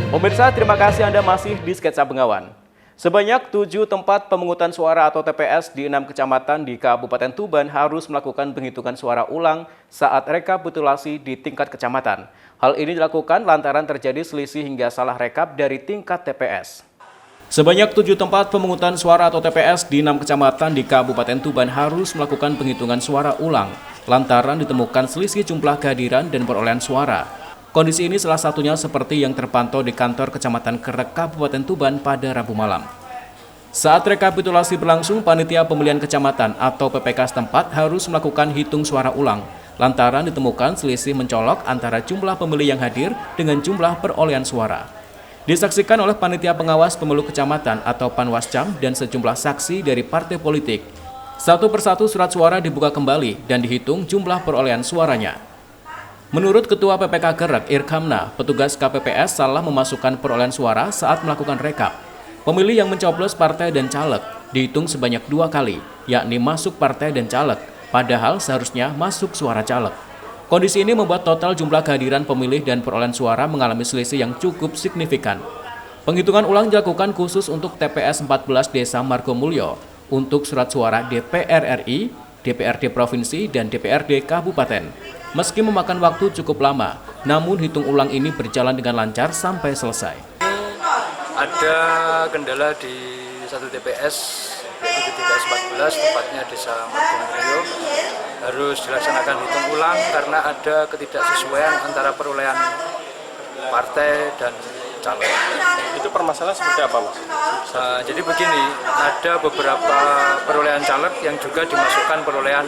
Pemirsa, terima kasih Anda masih di Sketsa Bengawan. Sebanyak 7 tempat pemungutan suara atau TPS di 6 kecamatan di Kabupaten Tuban harus melakukan penghitungan suara ulang saat rekapitulasi di tingkat kecamatan. Hal ini dilakukan lantaran terjadi selisih hingga salah rekap dari tingkat TPS. Sebanyak 7 tempat pemungutan suara atau TPS di 6 kecamatan di Kabupaten Tuban harus melakukan penghitungan suara ulang lantaran ditemukan selisih jumlah kehadiran dan perolehan suara. Kondisi ini salah satunya seperti yang terpantau di kantor Kecamatan Kerek Kabupaten Tuban pada Rabu malam. Saat rekapitulasi berlangsung, panitia pemilihan kecamatan atau PPK setempat harus melakukan hitung suara ulang lantaran ditemukan selisih mencolok antara jumlah pemilih yang hadir dengan jumlah perolehan suara. Disaksikan oleh panitia pengawas pemilu kecamatan atau Panwascam dan sejumlah saksi dari partai politik. Satu persatu surat suara dibuka kembali dan dihitung jumlah perolehan suaranya. Menurut Ketua PPK Kerek, Irkamna, petugas KPPS salah memasukkan perolehan suara saat melakukan rekap. Pemilih yang mencoblos partai dan caleg dihitung sebanyak 2 kali, yakni masuk partai dan caleg, padahal seharusnya masuk suara caleg. Kondisi ini membuat total jumlah kehadiran pemilih dan perolehan suara mengalami selisih yang cukup signifikan. Penghitungan ulang dilakukan khusus untuk TPS 14 Desa Margomulyo, untuk surat suara DPR RI, DPRD Provinsi, dan DPRD Kabupaten. Meski memakan waktu cukup lama, namun hitung ulang ini berjalan dengan lancar sampai selesai. Ada kendala di satu TPS, yaitu di TPS 14, tepatnya Desa Margomulyo. Harus dilaksanakan hitung ulang karena ada ketidaksesuaian antara perolehan partai dan caleg. Itu permasalahan seperti apa, Mas? Jadi begini, ada beberapa perolehan caleg yang juga dimasukkan perolehan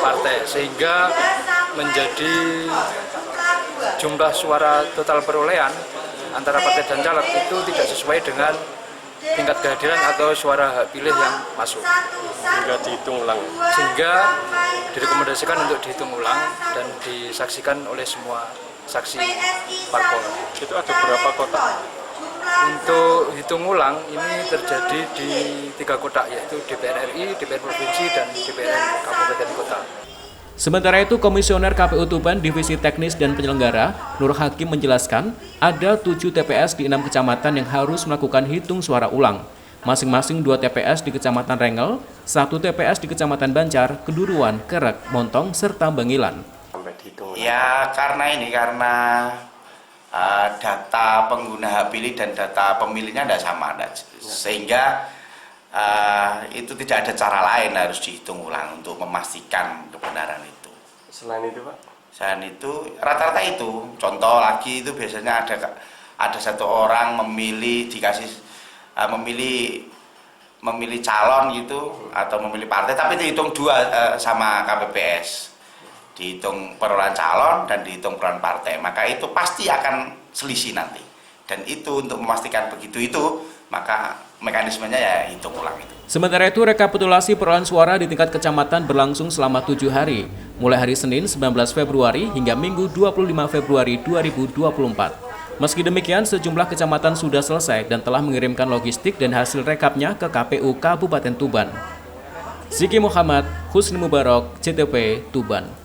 partai, sehingga menjadi jumlah suara total perolehan antara partai dan caleg itu tidak sesuai dengan tingkat kehadiran atau suara hak pilih yang masuk. Hingga dihitung ulang. Sehingga direkomendasikan untuk dihitung ulang dan disaksikan oleh semua saksi parpol. Itu ada berapa kotak? Untuk hitung ulang ini terjadi di 3 kotak, yaitu DPR RI, DPR Provinsi, dan DPR Kabupaten Kota. Sementara itu, Komisioner KPU Tuban Divisi Teknis dan Penyelenggara, Nur Hakim menjelaskan ada 7 TPS di 6 kecamatan yang harus melakukan hitung suara ulang. Masing-masing 2 TPS di Kecamatan Rengel, 1 TPS di Kecamatan Banjar, Keduruan, Kerek, Montong, serta Bangilan. Ya karena data pengguna hak pilih dan data pemilihnya tidak sama, sehingga itu tidak ada cara lain, harus dihitung ulang untuk memastikan kebenaran itu. Selain itu, Pak? Selain itu rata-rata itu, contoh lagi itu biasanya ada satu orang memilih calon gitu atau memilih partai, tapi dihitung 2 sama KPPS. Dihitung perolehan calon dan dihitung perolehan partai, maka itu pasti akan selisih nanti. Dan itu untuk memastikan begitu itu, maka mekanismenya ya hitung ulang itu. Sementara itu, rekapitulasi perolehan suara di tingkat kecamatan berlangsung selama 7 hari, mulai hari Senin 19 Februari hingga Minggu 25 Februari 2024. Meski demikian, sejumlah kecamatan sudah selesai dan telah mengirimkan logistik dan hasil rekapnya ke KPU Kabupaten Tuban. Ziki Muhammad, Husni Mubarak, CTP, Tuban.